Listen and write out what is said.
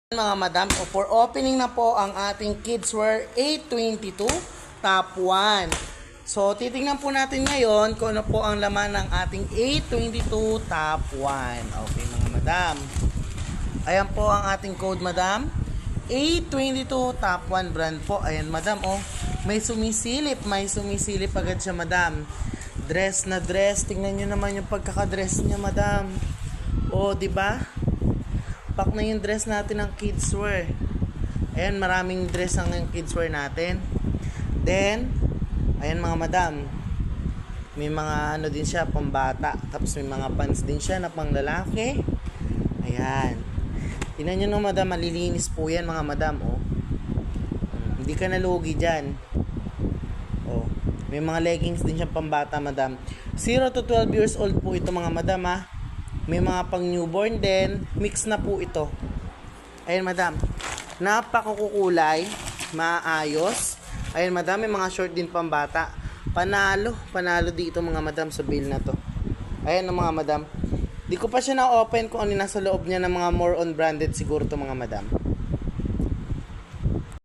Mga madam, for opening na po ang ating kidswear A22 top 1. So, titingnan po natin ngayon kung ano po ang laman ng ating A22 top 1. Okay mga madam. Ayan po ang ating code madam. A22 top 1 brand po. Ayan madam, oh. May sumisilip agad siya madam. Dress na dress. Tingnan nyo naman yung pagkakadress niya madam. Oh, di ba? Pak na yung dress natin ng kidswear. Ayan, maraming dress ang kidswear natin. Then, ayan mga madam. May mga ano din siya, pambata. Tapos may mga pants din siya na pang lalaki. Ayan. Tingnan nyo no madam, malilinis po yan mga madam. Oh. Hindi ka nalugi dyan. Oh. May mga leggings din siya pambata madam. 0 to 12 years old po ito mga madam ha. May mga pang newborn din. Mix na po ito. Ayan madam. Napakakukulay. Maayos. Ayan madam. May mga short din pang bata. Panalo. Panalo dito mga madam sa bill na to. Ayan mga madam. Di ko pa siya na-open kung ano nasa loob niya ng mga more on branded siguro to mga madam.